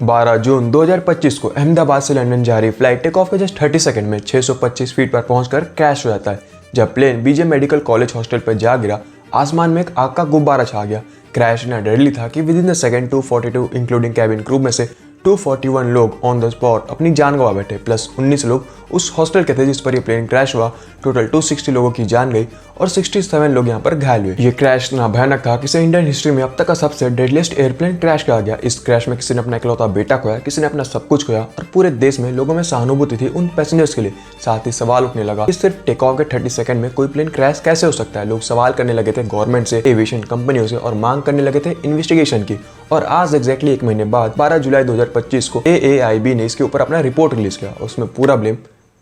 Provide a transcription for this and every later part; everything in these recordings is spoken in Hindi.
12 जून 2025 को अहमदाबाद से लंदन जा रही फ्लाइट टेक ऑफ के जस्ट 30 सेकंड में 625 फीट पर पहुंचकर क्रैश हो जाता है। जब plane BJ medical college hostel पर जा गिरा, आसमान में एक आग का गुब्बारा छा गया। क्रैश इतना डेडली था कि with in the second 242 including cabin crew में से 241 लोग ऑन द स्पॉट अपनी जान गंवा बैठे, प्लस 19 लोग उस हॉस्टल के थे जिस पर यह प्लेन क्रैश हुआ। टोटल 260 लोगों की जान गई और 67 लोग यहाँ पर घायल हुए। ये क्रैश इतना भयानक था कि इसे इंडियन हिस्ट्री में अब तक का सबसे डेडलिएस्ट एयरप्लेन क्रैश कहा गया। इस क्रैश में किसी ने अपना इकलौता बेटा खोया, किसी ने अपना सब कुछ खोया और पूरे देश में लोगों में सहानुभूति थी उन पैसेंजर्स के लिए। साथ ही सवाल उठने लगा कि सिर्फ टेक ऑफ के 30 सेकंड में कोई प्लेन क्रैश कैसे हो सकता है। लोग सवाल करने लगे थे गवर्नमेंट से, एविएशन कंपनियों से और मांग करने लगे थे इन्वेस्टिगेशन की। और आज एग्जैक्टली एक महीने बाद 12 जुलाई 2025 को AAIB ने इसके ऊपर अपना रिपोर्ट रिलीज किया। उसमें पूरा ब्लेम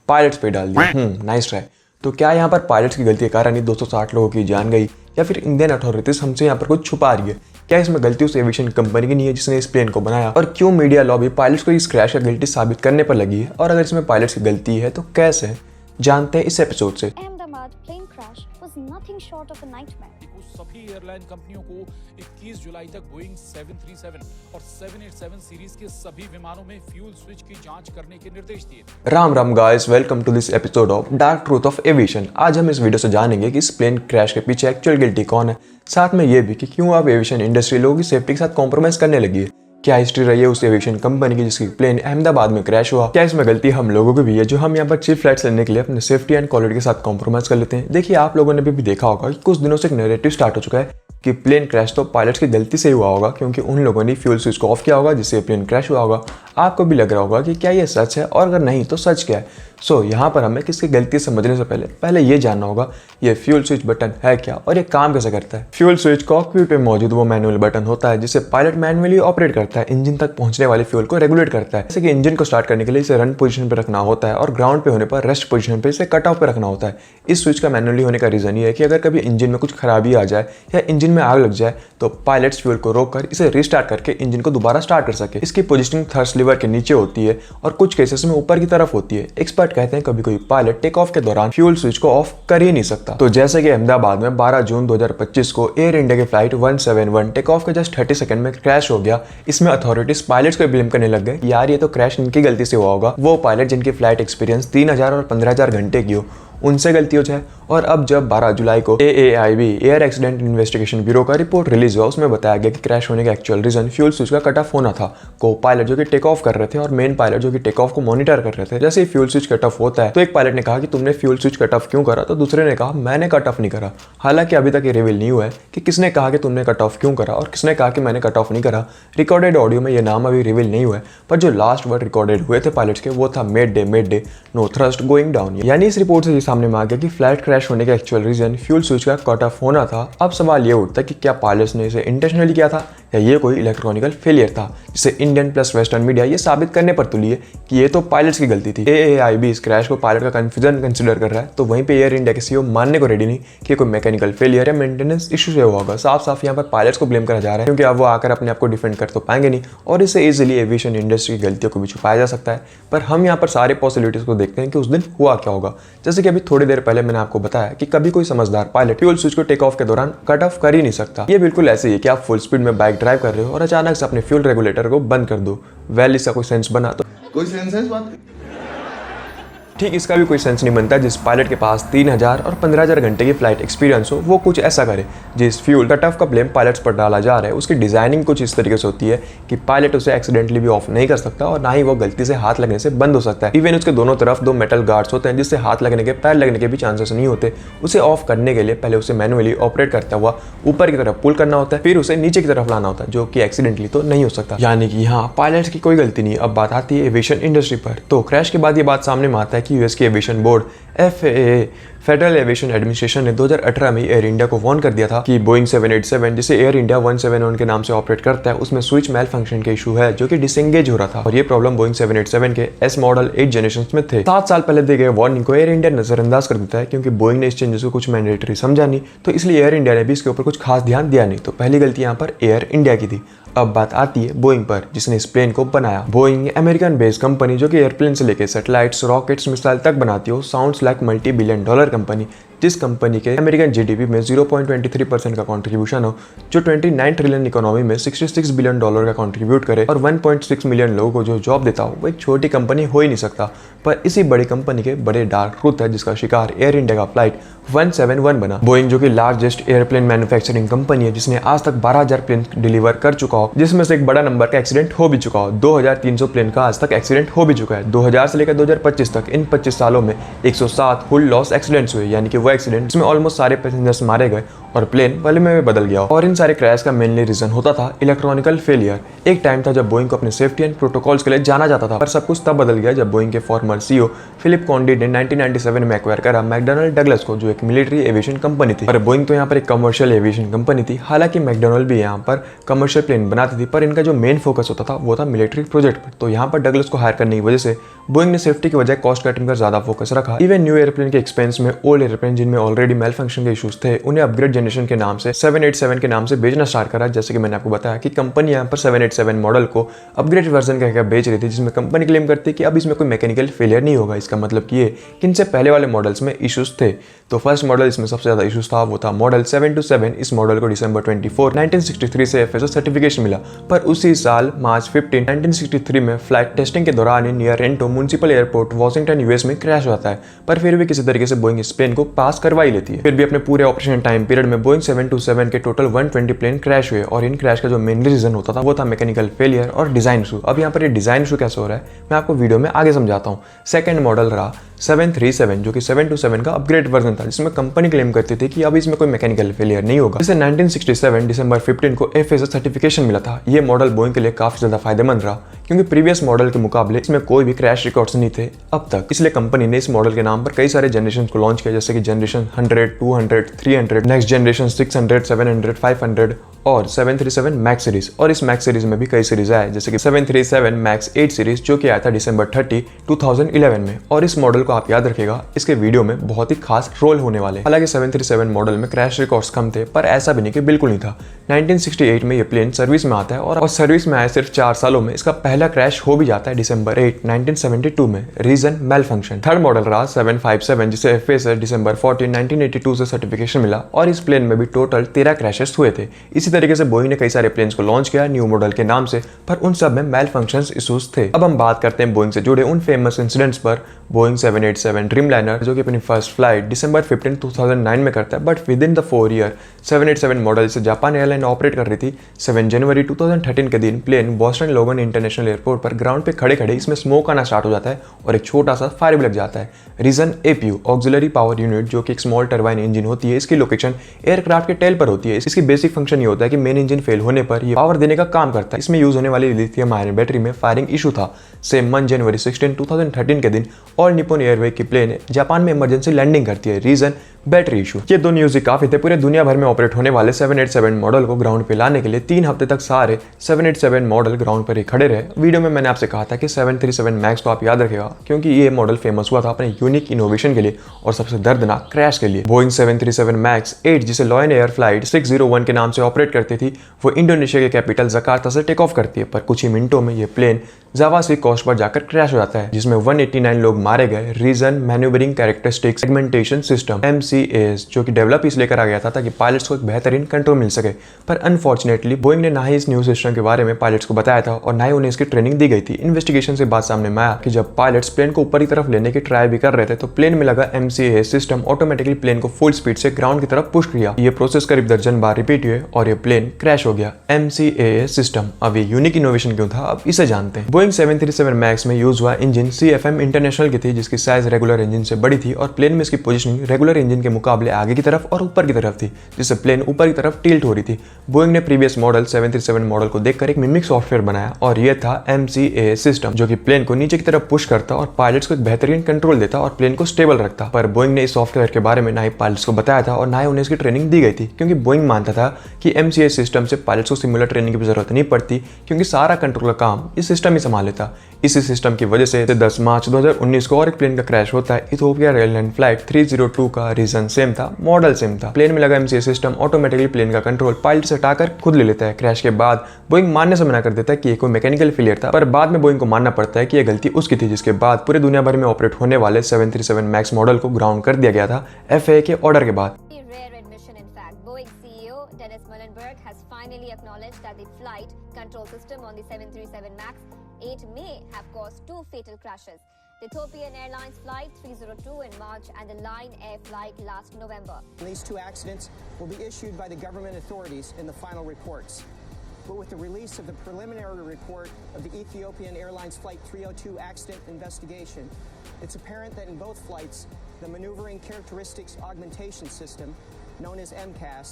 पायलट्स पे डाल दिया। Nice try. तो क्या यहाँ पर पायलट्स की गलती के कारण ही 260 लोगों की जान गई, या फिर इंडियन अथॉरिटीज हमसे यहाँ पर कुछ छुपा रही है? क्या इसमें गलती उस एविएशन कंपनी की नहीं है जिसने इस प्लेन को बनाया? और क्यों मीडिया लॉबी पायलट्स को इस क्रैश का गिल्टी साबित करने पर लगी है? और अगर इसमें पायलट्स की गलती है तो कैसे? जानते हैं इस एपिसोड से। Ahmedabad plane crash was nothing short of a nightmare. सभी एयरलाइन कंपनियों को 21 जुलाई तक बोइंग 737 और 787 सीरीज के सभी विमानों में फ्यूल स्विच की जांच करने के निर्देश दिए। Ram Ram guys, welcome to this episode of dark truth of aviation. आज हम इस वीडियो से जानेंगे कि इस प्लेन क्रैश के पीछे एक्चुअल गिल्टी कौन है, साथ में ये भी कि क्यों अब एविएशन इंडस्ट्री लोगों की सेफ्टी के साथ कॉम्प्रोमाइज करने लगी है। क्या हिस्ट्री रही है उस एविएशन कंपनी की जिसकी प्लेन अहमदाबाद में क्रैश हुआ? क्या इसमें गलती हम लोगों की भी है जो हम यहाँ पर चीप फ्लाइट्स लेने के लिए अपने सेफ्टी एंड क्वालिटी के साथ कॉम्प्रोमाइज कर लेते हैं? देखिए, आप लोगों ने भी देखा होगा कि कुछ दिनों से एक नैरेटिव स्टार्ट हो चुका है कि प्लेन क्रैश तो पायलट्स की गलती से ही हुआ होगा, क्योंकि उन लोगों ने फ्यूल स्विच को ऑफ किया होगा जिससे प्लेन क्रैश हुआ होगा। आपको भी लग रहा होगा कि क्या ये सच है, और अगर नहीं तो सच क्या है? यहाँ पर हमें किसकी गलती समझने से पहले ये जानना होगा ये फ्यूल स्विच बटन है क्या और ये काम कैसे करता है। फ्यूल स्विच कॉकपिट पे मौजूद वो मैनुअल बटन होता है जिसे पायलट मैनुअली ऑपरेट करता है। इंजन तक पहुंचने वाले फ्यूल को रेगुलेट करता है। जैसे कि इंजन को स्टार्ट करने के लिए इसे रन पोजीशन पे रखना होता है और ग्राउंड पे होने पर रेस्ट पोजीशन पे इसे कट ऑफ पे रखना होता है। इस स्विच का मैनुअली होने का रीजन ये है कि अगर कभी इंजन में कुछ खराबी आ जाए या इंजन में आग लग जाए तो पायलट्स फ्यूल को रोककर इसे रिस्टार्ट करके इंजन को दोबारा स्टार्ट कर सके। इसकी पोजिशनिंग थ्रस्ट लीवर के नीचे होती है और कुछ केसेस में ऊपर की तरफ होती है। एक्सपर्ट कहते हैं कभी कोई पायलट टेक ऑफ के दौरान फ्यूल स्विच को ऑफ कर ही नहीं सकता। तो जैसे कि अहमदाबाद में 12 जून 2025 को एयर इंडिया की फ्लाइट 171 टेक ऑफ के जस्ट 30 सेकंड में क्रैश हो गया। इसमें अथॉरिटीज पायलट्स को ब्लेम करने लग गए, यार ये तो क्रैश इनकी गलती से हुआ होगा। वो पायलट जिनकी फ्लाइट एक्सपीरियंस 3000 और 15000 घंटे की हो, उनसे गलती हो जाए। और अब जब 12 जुलाई को AAIB air accident investigation bureau का रिपोर्ट रिलीज हुआ, उसमें बताया गया कि क्रैश होने का एक्चुअल रीजन फ्यूल स्विच का कट ऑफ होना था। को पायलट जो कि टेक ऑफ कर रहे थे और मेन पायलट जो कि टेक ऑफ को मॉनिटर कर रहे थे, जैसे ही फ्यूल स्विच कट ऑफ होता है तो एक पायलट ने कहा कि तुमने फ्यूल स्विच कट ऑफ क्यों करा, तो दूसरे ने कहा मैंने कट ऑफ नहीं करा। हालांकि अभी तक ये रिवील नहीं हुआ है कि किसने कहा कि तुमने कट ऑफ क्यों करा और किसने कहा कि मैंने कट ऑफ नहीं करा। रिकॉर्डेड ऑडियो में ये नाम अभी रिवील नहीं हुआ है, पर जो लास्ट वर्ड रिकॉर्डेड हुए थे पायलट्स के वो था mayday no thrust going down. यानी इस रिपोर्ट से ये सामने में आ गया कि फ्लाइट क्रैश होने का एक्चुअल रीजन फ्यूल स्विच का कट ऑफ होना था। अब सवाल ये उठता है कि क्या पायलट्स ने इसे इंटेंशनली किया था या ये कोई इलेक्ट्रॉनिकल फेलियर था, जिसे इंडियन प्लस वेस्टर्न मीडिया ये साबित करने पर तुली है कि ये तो पायलट्स की गलती थी। AAIB इस क्रैश को पायलट का कंफ्यूजन कंसिडर कर रहा है, तो वहीं पे एयर इंडिया के CEO मानने को रेडी नहीं कि कोई मैकेनिकल फेलियर या मेंटेनेंस इशू से हुआ होगा। साफ साफ यहाँ पर पायलट्स को ब्लेम करा जा रहा है, क्योंकि अब वो आकर अपने आप को डिफेंड कर तो पाएंगे नहीं और इससे इजिली एविएशन इंडस्ट्री की गलतियों को भी छुपाया जा सकता है। पर हम यहाँ पर सारे पॉसिबिलिटीज को देखते हैं कि उस दिन हुआ क्या होगा। जैसे कि अभी थोड़ी देर पहले मैंने आपको बताया कि कभी कोई समझदार पायलट फ्यूल स्विच को टेक ऑफ के दौरान कट ऑफ कर ही नहीं सकता। ये बिल्कुल ऐसे ही है कि आप फुल स्पीड में बाइक ड्राइव कर रहे हो और अचानक से अपने फ्यूल रेगुलेटर को बंद कर दो। वेल, इसका कोई सेंस बना तो कोई सेंस है इस बात? ठीक, इसका भी कोई सेंस नहीं बनता जिस पायलट के पास 3000 और 15000 घंटे की फ्लाइट एक्सपीरियंस हो वो कुछ ऐसा करे। जिस फ्यूल कट ऑफ का ब्लेम पायलट्स पर डाला जा रहा है उसकी डिजाइनिंग कुछ इस तरीके से होती है कि पायलट उसे एक्सीडेंटली भी ऑफ नहीं कर सकता और ना ही वो गलती से हाथ लगने से बंद हो सकता है। इवन उसके दोनों तरफ 2 मेटल गार्ड्स होते हैं जिससे हाथ लगने के, पैर लगने के भी चांसेस नहीं होते। उसे ऑफ करने के लिए पहले उसे मैनुअली ऑपरेट करता हुआ ऊपर की तरफ पुल करना होता है, फिर उसे नीचे की तरफ लाना होता है, जो कि एक्सीडेंटली तो नहीं हो सकता। यानी कि यहाँ पायलट्स की कोई गलती नहीं। अब बात आती है एविएशन इंडस्ट्री पर। तो क्रैश के बाद ये बात सामने में आता है कि यूएस की aviation board FAA federal aviation administration ने 2018 में एयर इंडिया को वार्न कर दिया था कि बोइंग 787 जिसे एयर इंडिया 171 के नाम से ऑपरेट करता है उसमें स्विच मेल फंक्शन के इशू है जो कि डिसएंगेज हो रहा था। और ये प्रॉब्लम बोइंग 787 के S मॉडल 8 जनरेशन में थे। 7 साल पहले दिए गए वार्निंग को एयर इंडिया नजरअंदाज कर देता है, क्योंकि बोइंग ने इस चेंजेस को कुछ मैंडेटरी समझा नहीं, तो इसलिए एयर इंडिया ने भी इसके ऊपर कुछ खास ध्यान दिया नहीं। तो पहली गलती यहाँ पर एयर इंडिया की थी। अब बात आती है बोइंग पर, जिसने इस प्लेन को बनाया। बोइंग अमेरिकन बेस्ड कंपनी जो कि एयरप्लेन से लेकर सैटेलाइट्स, रॉकेट्स, मिसाइल तक बनाती हो। Sounds like $multi-billion company. जिस कंपनी के अमेरिकन जीडीपी में 0.23% का कंट्रीब्यूशन हो, जो 29 ट्रिलियन इकोनॉमी में $66 बिलियन का कंट्रीब्यूट करे और 1.6 मिलियन लोगों को जो जॉब देता हो, वो एक छोटी कंपनी हो ही नहीं सकता। पर इसी बड़ी कंपनी के बड़े डार्क ट्रूथ है जिसका शिकार एयर इंडिया का फ्लाइट 171 बना। बोइंग जो कि लार्जेस्ट एयरप्लेन मैन्युफैक्चरिंग कंपनी है, जिसने आज तक 12,000 प्लेन डिलीवर कर चुका हो, जिसमें से एक बड़ा नंबर का एक्सीडेंट हो भी चुका हो। 2,300 प्लेन का आज तक एक्सीडेंट हो भी चुका है। 2000 से लेकर 2025 तक इन 25 सालों में 107 फुल लॉस एक्सीडेंट्स हुए, यानी कि वो एक्सीडेंट जिसमें ऑलमोस्ट सारे पैसेंजर्स मारे गए और प्लेन पहले में बदल गया। और इन सारे क्रैश का मेनली रीजन होता था इलेक्ट्रॉनिकल फेलियर। एक टाइम था जब बोइंग को अपने सेफ्टी एंड प्रोटोकॉल्स के लिए जाना जाता था, पर सब कुछ तब बदल गया जब बोइंग के फॉर्मर सीईओ फिलिप कॉन्डी ने 1997 में एक्वायर करा मैकडॉनल्ड डगलस को, जो एक मिलिट्री एविएशन कंपनी थी। पर बोइंग तो यहाँ पर एक कमर्शियल एविएशन कंपनी थी। हालांकि मैकडॉनल्ड भी यहाँ पर कमर्शियल प्लेन बनाती थी, पर इनका जो मेन फोकस होता था वो था मिलिट्री प्रोजेक्ट पर। तो यहाँ पर डगलस को हायर करने की वजह से बोइंग ने सेफ्टी की वजह कॉस्ट कटिंग पर ज्यादा फोकस रखा। इवन न्यू एयरप्लेन के एक्सपेंस में ओल्ड एयरप्लेन जिनमें ऑलरेडी मेल फंक्शन के इश्यूज थे, उन्हें अपग्रेड जनरेशन के नाम से 787 के नाम से बेचना स्टार्ट करा। जैसे कि मैंने आपको बताया कि कंपनी यहाँ पर 787 मॉडल को अपग्रेड वर्जन कहकर बेच रही थी, जिसमें कंपनी क्लेम करती है कि अब इसमें कोई मैकेनिकल फेलियर नहीं होगा। इसका मतलब ये कि इनसे पहले वाले मॉडल्स में इश्यूज थे। तो फर्स्ट मॉडल इसमें सबसे ज्यादा इश्यूज था वो था मॉडल 727। इस मॉडल को दिसंबर 24, 1963 से FAA सर्टिफिकेशन मिला, पर उसी साल मार्च 15, 1963 में फ्लाइट टेस्टिंग के दौरान near Renton municipal airport Washington US में क्रैश होता है। पर फिर भी किसी तरीके से बोइंग इस प्लेन को पास करवा ही लेती है। फिर भी अपने पूरे ऑपरेशन टाइम पीरियड में बोइंग 727 के टोटल 120 प्लेन क्रैश हुए, और इन क्रैश का जो मेन रीजन होता था वो था मैकेनिकल फेलियर और डिजाइन इशू। अब यहाँ पर ये डिजाइन इशू कैसे हो रहा है मैं आपको वीडियो में आगे समझाता हूँ। सेकंड मॉडल रहा 737, जो कि 727 का अपग्रेड वर्जन था, जिसमें कंपनी क्लेम करती थी कि अब इसमें कोई मैकेनिकल फेलियर नहीं होगा। इसे 1967 दिसंबर 15 को FAA सर्टिफिकेशन मिला था। ये मॉडल बोइंग के लिए काफी ज्यादा फायदेमंद रहा, क्योंकि प्रीवियस मॉडल के मुकाबले इसमें कोई भी क्रैश रिकॉर्ड्स नहीं थे अब तक। इसलिए कंपनी ने इस मॉडल के नाम पर कई सारे जनरेशन को लॉन्च किया, जैसे कि जनरेशन 100, 200, 300, नेक्स्ट जनरेशन 600, 700, 500 और 737 मैक्स सीरीज। और इस मैक्स सीरीज में भी कई सीरीज आए, जैसे कि 737 मैक्स 8 सीरीज, जो कि आया था दिसंबर 30, 2011 में। और इस मॉडल को आप याद रखिएगा, इसके वीडियो में बहुत ही खास रोल होने वाले। हालांकि 737 मॉडल में क्रैश रिकॉर्ड्स कम थे, पर ऐसा भी नहीं कि बिल्कुल नहीं था। 1968 में ये प्लेन सर्विस में आता है, और सर्विस में आए सिर्फ 4 सालों में इसका पहला क्रैश हो भी जाता है दिसंबर 8, 1972 में। Reason malfunction. Third model रहा 757, जिसे FAA से दिसंबर 14, 1982 से सर्टिफिकेशन मिला, और इस प्लेन में भी टोटल 13 क्रैशेस हुए थे। इसी तरीके से बोइंग ने कई सारे प्लेन्स को लॉन्च किया न्यू मॉडल के नाम से, पर उन सब में मेल फंक्शंस इश्यूज थे। अब हम बात करते हैं बोइंग से जुड़े उन फेमस इंसिडेंट्स पर। बोइंग 787 ड्रीमलाइनर, जो कि अपनी फर्स्ट फ्लाइट दिसंबर 15, 2009 में करता है, but with in the 4 year 787 model से जापान एयरलाइन ऑपरेट कर रही थी। 7 जनवरी 2013 के दिन प्लेन बॉस्टन लोगन इंटरनेशनल एयरपोर्ट पर ग्राउंड पे खड़े खड़े इसमें स्मोक आना स्टार्ट हो जाता है और एक छोटा सा फायर भी लग जाता है। Reason APU auxiliary power unit, जो कि एक स्मॉल टर्बाइन इंजन होती है। इसकी लोकेशन एयरक्राफ्ट के टेल पर होती है। इसकी बेसिक फंक्शन ये होता है कि मेन इंजन फेल होने पर ये पावर देने का काम करता है। इसमें यूज होने वाली लिथियम आयन बैटरी में फायरिंग इशू था। सेम 1 जनवरी 16, 2013 के दिन ऑल निप्पन एयरवे की प्लेन जापान में इमरजेंसी लैंडिंग करती है। Reason battery issue. ये 2 न्यूज ही काफी थे पूरे दुनिया भर में ऑपरेट होने वाले 787 मॉडल को ग्राउंड पे लाने के लिए। 3 हफ्ते तक सारे 787 मॉडल ग्राउंड पर ही खड़े रहे। वीडियो में मैंने आपसे कहा था कि 737 मैक्स को आप याद रखेगा, क्योंकि ये मॉडल फेमस हुआ था अपने यूनिक इनोवेशन के लिए और सबसे दर्दनाक क्रैश के लिए। बोइंग 737 मैक्स 8, जिसे लॉयन एयर फ्लाइट 601 के नाम से ऑपरेट करती थी, वो इंडोनेशिया के कैपिटल जकार्ता से टेक ऑफ करती है। पर कुछ ही मिनटों में ये प्लेन जावा सी कोस्ट पर जाकर क्रैश हो जाता है, जिसमें 189 लोग मारे गए। Reason manoeuvring characteristic segmentation system MCAS, जो कि डेवलप इसलिए करा गया था ताकि पायलट्स को एक बेहतरीन कंट्रोल मिल सके। पर अनफॉर्चुनेटली बोइंग ने ना ही इस न्यू सिस्टम के बारे में पायलट्स को बताया था और ना ही उन्हें इसकी ट्रेनिंग दी गई थी। इन्वेस्टिगेशन से बात सामने में आया कि जब पायलट्स प्लेन को ऊपर की तरफ लेने की ट्राई भी कर रहे थे, तो प्लेन में लगा MCAS सिस्टम ऑटोमेटिकली प्लेन को फुल स्पीड से ग्राउंड की तरफ पुश किया। ये प्रोसेस करीब दर्जन बार रिपीट हुए और ये प्लेन क्रैश हो गया। MCAS system. अब ये यूनिक इनोवेशन क्यों था, अब इसे जानते हैं। बोइंग 737 मैक्स में यूज हुआ इंजन CFM इंटरनेशनल की थी, जिसकी साइज रेगुलर इंजन से बड़ी थी और प्लेन में इसकी पोजीशनिंग रेगुलर इंजन के मुकाबले आगे की तरफ और ऊपर की तरफ थी, जिससे प्लेन ऊपर की तरफ टिल्ट हो रही थी। बोइंग ने प्रीवियस मॉडल 737 मॉडल को देखकर एक मिमिक सॉफ्टवेयर बनाया और यह था MCAS सिस्टम, जो कि प्लेन को नीचे की तरफ पुश करता और पायलट्स को एक बेहतरीन कंट्रोल देता और प्लेन को स्टेबल रखता। पर बोइंग ने इस सॉफ्टवेयर के बारे में ना ही पायलट्स को बताया था और ना ही उन्हें इसकी ट्रेनिंग दी गई थी, क्योंकि बोइंग मानता था कि MCA सिस्टम से पायलट्स को सिमुलर ट्रेनिंग की जरूरत नहीं पड़ती क्योंकि सारा कंट्रोल का काम इस सिस्टम ही संभाल लेता। इसी सिस्टम की वजह से 10 मार्च 2019 को और एक प्लेन का क्रैश होता है। इथियोपिया एयरलाइन फ्लाइट 302 का रीजन सेम था, मॉडल सेम था। प्लेन में लगा MCA सिस्टम ऑटोमेटिकली प्लेन का कंट्रोल पायलट से हटाकर खुद ले लेता है। क्रैश के बाद बोइंग मानने से मना कर देता है कि ये कोई मैकेनिकल फेलियर था, पर बाद में बोइंग को मानना पड़ता है कि यह गलती उसकी थी, जिसके बाद पूरे दुनिया भर में ऑपरेट होने वाले 737 मैक्स मॉडल को ग्राउंड कर दिया गया था FAA के ऑर्डर के बाद। Rare admission, in fact. Boeing CEO Dennis Muilenburg has finally acknowledged that the flight control system on the 737 MAX 8 may have caused 2 fatal crashes. The Ethiopian Airlines flight 302 in March and the Lion Air flight last November. These 2 accidents will be issued by the government authorities in the final reports. But with the release of the preliminary report of the Ethiopian Airlines Flight 302 accident investigation, it's apparent that in both flights, the Maneuvering Characteristics Augmentation System, known as MCAS,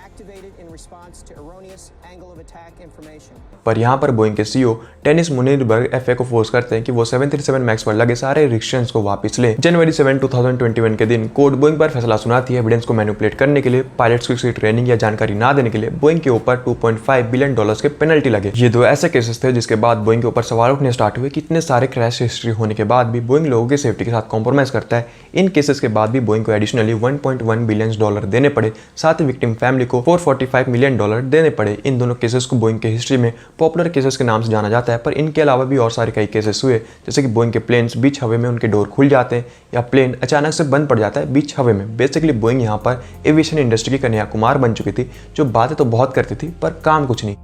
activated in response to erroneous angle of attack information. पर यहाँ पर बोइंग के CEO डेनिस मुनिनबर्ग FAA को फोर्स करते हैं कि वो 737 मैक्स पर लगे सारे रिस्ट्रिक्शंस को वापस लें। जनवरी 7, 2021 के दिन कोर्ट बोइंग पर फैसला सुनाती है एविडेंस को मैनिपुलेट करने के लिए, पायलट्स को किसी ट्रेनिंग या जानकारी ना देने के लिए बोइंग के ऊपर $2.5 बिलियन के पेनल्टी लगे। ये 2 ऐसे केसेस थे जिसके बाद बोइंग के ऊपर सवाल उठने स्टार्ट हुए कि इतने सारे क्रैश हिस्ट्री होने के बाद भी बोइंग लोगों की सेफ्टी के साथ कॉम्प्रोमाइज करता है। इन केसेस के बाद भी बोइंग को एडिशनली $1.1 बिलियन देने पड़े, साथ ही विक्टिम फैमिली को $445 मिलियन देने पड़े। इन दोनों केसेस को बोइंग के हिस्ट्री में पॉपुलर केसेस के नाम से जाना जाता है, पर इनके अलावा भी और सारे कई केसेस हुए, जैसे कि बोइंग के प्लेन्स बीच हवा में उनके डोर खुल जाते हैं या प्लेन अचानक से बंद पड़ जाता है बीच हवा में। बेसिकली बोइंग यहाँ पर एविएशन इंडस्ट्री की कन्याकुमार बन चुकी थी, जो बातें तो बहुत करती थी पर काम कुछ नहीं।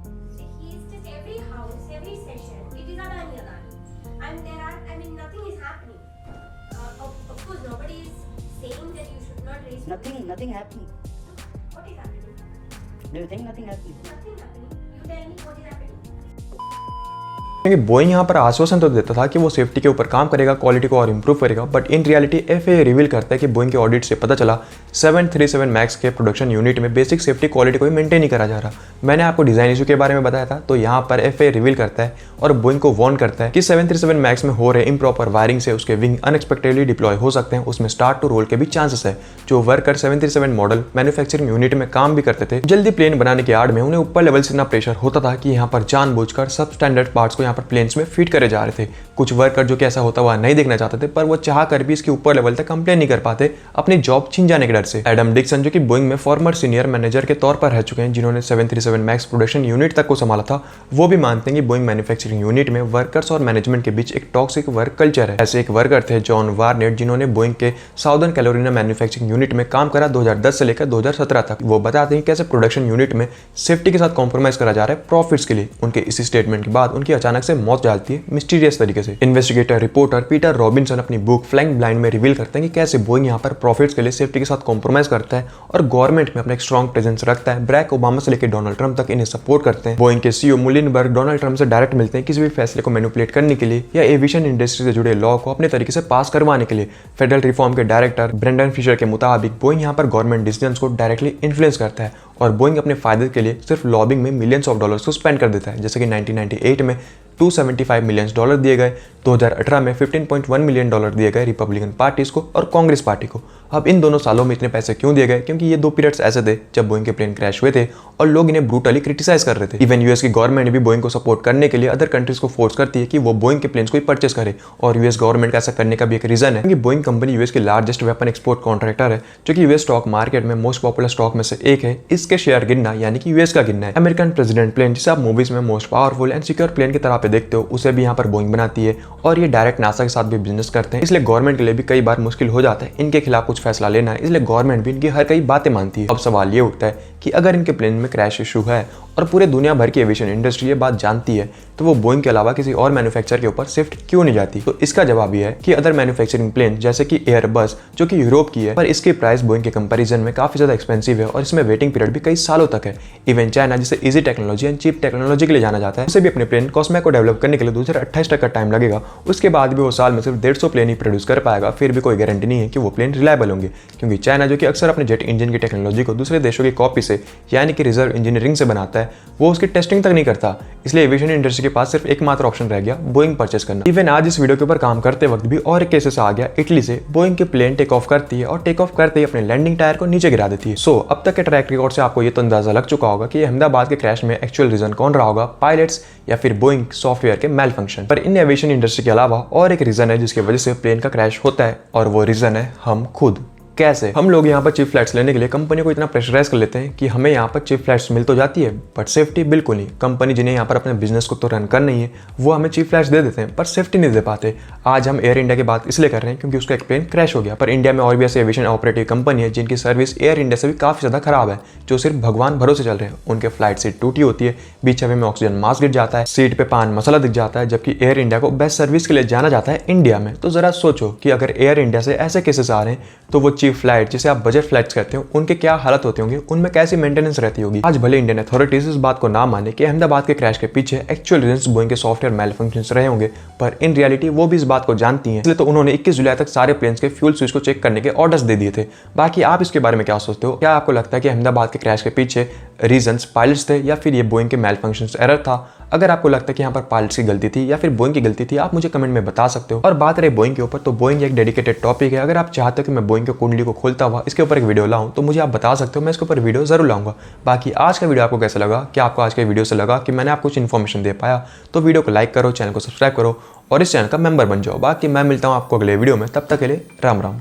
Nothing happening. What is happening? Do you think nothing happening? Nothing happening. You tell me what is happening. क्योंकि बोइंग यहाँ पर आश्वासन तो देता था कि वो सेफ्टी के ऊपर काम करेगा, क्वालिटी को और इम्प्रूव करेगा, but in reality FAA reveal करता है कि बोइंग के ऑडिट से पता चला 737 मैक्स के प्रोडक्शन यूनिट में बेसिक सेफ्टी क्वालिटी को ही मेंटेन नहीं करा जा रहा। मैंने आपको डिजाइन इशू के बारे में बताया था, तो यहाँ पर FAA रिवील करता है और बोइंग को वार्न करता है कि 737 मैक्स में हो रहे इम्प्रॉपर वायरिंग से उसके विंग अनएक्सपेक्टेडली डिप्लॉय हो सकते हैं, उसमें स्टार्ट टू रोल के भी चांसेस है। जो वर्कर 737 मॉडल मैन्युफैक्चरिंग यूनिट में काम भी करते थे, जल्दी प्लेन बनाने की आड़ में उन्हें ऊपर लेवल से इतना प्रेशर होता था कि यहाँ पर जानबूझकर सब स्टैंडर्ड पार्ट्स को यहाँ पर प्लेन्स में फिट करे जा रहे थे। कुछ वर्कर जो कि ऐसा होता हुआ नहीं देखना चाहते थे, पर वो चाह कर भी इसके ऊपर लेवल तक कंप्लेन नहीं कर पाते अपनी जॉब छीन जाने के डर से। एडम डिक्सन जो कि बोइंग में फॉर्मर सीनियर मैनेजर के तौर पर रह चुके हैं, जिन्होंने 737 मैक्स प्रोडक्शन यूनिट तक को संभाला था, वो भी मानते हैं कि बोइंग मैन्युफैक्चरिंग यूनिट में वर्कर्स और मैनेजमेंट के बीच एक टॉक्सिक वर्क कल्चर है। ऐसे एक वर्कर थे जॉन वार्नेट, जिन्होंने बोइंग के साउदर्न कैरोलिना मैन्युफैक्चरिंग यूनिट में काम करा 2010 से लेकर 2017 तक। वो बताते हैं कैसे प्रोडक्शन यूनिट में सेफ्टी के साथ कॉम्प्रोमाइज करा जा रहा है प्रॉफिट्स के लिए। उनके इसी स्टेटमेंट के बाद उनकी अचानक से मौत जाती है मिस्टीरियस तरीके से। इन्वेस्टिगेटर रिपोर्टर पीटर रॉबिन्सन अपनी बुक फ्लाइंग ब्लाइंड में रिवील करते हैं कि कैसे बोइंग यहाँ पर प्रॉफिट्स के लिए सेफ्टी के साथ कॉम्प्रोमाइज करता है और गवर्नमेंट में अपना एक स्ट्रॉन्ग प्रेजेंस रखता है। बराक ओबामा से लेकर डोनाल्ड ट्रंप तक इन्हें सपोर्ट करते हैं। बोइंग के CEO मुलिनबर्ग डोनाल्ड ट्रंप से डायरेक्ट मिलते हैं किसी भी फैसले को मैनिपुलेट करने के लिए या एविएशन इंडस्ट्री से जुड़े लॉ को अपने तरीके से पास करवाने के लिए। फेडरल रिफॉर्म के डायरेक्टर ब्रेंडन फिशर के मुताबिक बोइंग यहाँ पर गवर्नमेंट डिसीजंस को डायरेक्टली इन्फ्लुएंस करता है और बोइंग अपने फायदे के लिए सिर्फ लॉबिंग में मिलियंस ऑफ डॉलर्स को स्पेंड कर देता है। जैसे कि 1998 में $275 मिलियन दिए गए, 2018 में $15.1 मिलियन दिए गए रिपब्लिकन पार्टीज को और कांग्रेस पार्टी को। अब इन दोनों सालों में इतने पैसे क्यों दिए गए? क्योंकि ये 2 पीरियड्स ऐसे थे जब बोइंग के प्लेन क्रैश हुए थे और लोग इन्हें ब्रूटली क्रिटिसाइज कर रहे थे। इवन यूएस की गवर्नमेंट भी बोइंग को सपोर्ट करने के लिए अदर कंट्रीज को फोर्स करती है कि वो बोइंग के प्लेन्स को ही परचेस करे, और यूएस गवर्नमेंट का ऐसा करने का भी एक रीजन है कि बोइंग कंपनी यूएस की लार्जेस्ट वेपन एक्सपोर्ट कॉन्ट्रैक्टर है, जो कि यूएस स्टॉक मार्केट में मोस्ट पॉपुलर स्टॉक में से एक है। इसके शेयर गिनना यानी कि यूएस का गिनना है। अमेरिकन प्रेसिडेंट प्लेन, जिसे आप मूवीज में most powerful and secure plane की तरह पे देखते हो, उसे भी यहाँ पर बोइंग बनाती है और ये डायरेक्ट नासा के साथ भी बिजनेस करते हैं। इसलिए गवर्नमेंट के लिए भी कई बार मुश्किल हो जाता है इनके खिलाफ कुछ फैसला लेना, इसलिए गवर्नमेंट भी इनकी हर कई बातें मानती है। अब सवाल ये उठता है कि अगर इनके प्लेन में क्रैश इशू है और पूरे दुनिया भर की एविएशन इंडस्ट्री ये बात जानती है, तो वो बोइंग के अलावा किसी और मैन्युफैक्चरर के ऊपर शिफ्ट क्यों नहीं जाती? तो इसका जवाब ये है कि अदर मैन्युफैक्चरिंग प्लेन जैसे कि एयरबस, जो कि यूरोप की है, पर इसकी प्राइस बोइंग के कंपैरिजन में काफी ज्यादा एक्सपेंसिव है और इसमें वेटिंग पीरियड भी कई सालों तक है। इवन चाइना, जिसे easy technology and cheap technology के लिए जाना जाता है, उसे भी अपने प्लेन कॉस्मैक को डेवलप करने के लिए 2028 तक का टाइम लगेगा। उसके बाद भी वो साल में सिर्फ 150 प्लेन ही प्रोड्यूस कर पाएगा। फिर भी कोई गारंटी नहीं है कि वो प्लेन रिलायबल होंगे, क्योंकि चाइना, जो कि अक्सर अपने जेट इंजन की टेक्नोलॉजी को दूसरे देशों की कॉपी से से यानी कि रिजर्व इंजीनियरिंग से बनाता है वो उसकी टेस्टिंग तक नहीं करता। इसलिए एविएशन इंडस्ट्री के पास सिर्फ एकमात्र ऑप्शन रह गया बोइंग परचेस करना। इवन आज इस वीडियो के ऊपर काम करते वक्त भी और एक केसेस आ गया इटली से। बोइंग की प्लेन टेक ऑफ करती है और टेक ऑफ करते ही अपने लैंडिंग टायर को नीचे गिरा देती है। सो अब तक के ट्रैक रिकॉर्ड से आपको ये तो अंदाजा लग चुका होगा कि अहमदाबाद के क्रैश में एक्चुअल रीजन कौन रहा होगा, पायलट्स या फिर बोइंग सॉफ्टवेयर के मेल फंक्शन। पर इन एविएशन इंडस्ट्री के अलावा और एक रीजन है जिसकी वजह से प्लेन का क्रैश होता है और वो रीजन है हम खुद। कैसे? हम लोग यहाँ पर चीप फ्लाइट्स लेने के लिए कंपनी को इतना प्रेशराइज कर लेते हैं कि हमें यहाँ पर चीप फ्लाइट्स मिल तो जाती है बट सेफ्टी बिल्कुल नहीं। कंपनी जिन्हें यहाँ पर अपने बिजनेस को तो रन करना ही है वो हमें चीप फ्लाइट्स दे देते हैं पर सेफ्टी नहीं दे पाते। आज हम एयर इंडिया की बात इसलिए कर रहे हैं क्योंकि उसका एक प्लेन क्रैश हो गया। पर इंडिया में और भी ऐसे एविएशन ऑपरेटिव कंपनी है जिनकी सर्विस एयर इंडिया से भी काफ़ी ज़्यादा खराब है, जो सिर्फ भगवान भरोसे चल रहे हैं। उनके फ्लाइट सीट टूटी होती है, बीच हवा में ऑक्सीजन मास्क गिर जाता है, सीट पे पान मसाला दिख जाता है, जबकि एयर इंडिया को बेस्ट सर्विस के लिए जाना जाता है इंडिया में। तो जरा सोचो कि अगर एयर इंडिया से ऐसे केसेस आ रहे हैं तो वो चीप फ्लाइट जिसे आप बजट फ्लाइट्स कहते हो उनके क्या हालत होते होंगे, उनमें कैसी मेंटेनेंस रहती होगी। आज भले इंडियन अथॉरिटीज इस बात को ना माने कि अहमदाबाद के क्रैश के पीछे एक्चुअल रीजंस बोइंग के सॉफ्टवेयर मेल फंक्शंस रहे होंगे, पर इन रियलिटी वो भी इस बात को जानती हैं। इसलिए तो उन्होंने 21 जुलाई तक सारे प्लेन्स के फ्यूल स्विच को चेक करने के ऑर्डर्स दे दिए थे। बाकी आप इसके बारे में क्या सोचते हो? क्या आपको लगता है कि अहमदाबाद के क्रैश के पीछे रीजंस पायलट्स थे या फिर ये बोइंग के मेल फंक्शंस एरर था? अगर आपको लगता है कि यहाँ पर पायलट्स की गलती थी या फिर बोइंग की गलती थी, आप मुझे कमेंट में बता सकते हो। और बात रही बोइंग के ऊपर, तो बोइंग एक डेडिकेटेड टॉपिक है। अगर आप चाहते हो कि मैं बोइंग की कुंडली को खोलता हुआ इसके ऊपर एक वीडियो लाऊं तो मुझे आप बता सकते हो, मैं इसके ऊपर वीडियो जरूर लाऊंगा। बाकी आज का वीडियो आपको कैसा लगा? क्या आपको आज के वीडियो से लगा कि मैंने आपको कुछ इन्फॉर्मेशन दे पाया? तो वीडियो को लाइक करो, चैनल को सब्सक्राइब करो और इस चैनल का मेंबर बन जाओ। बाकी मैं मिलता हूँ आपको अगले वीडियो में, तब तक के लिए राम राम।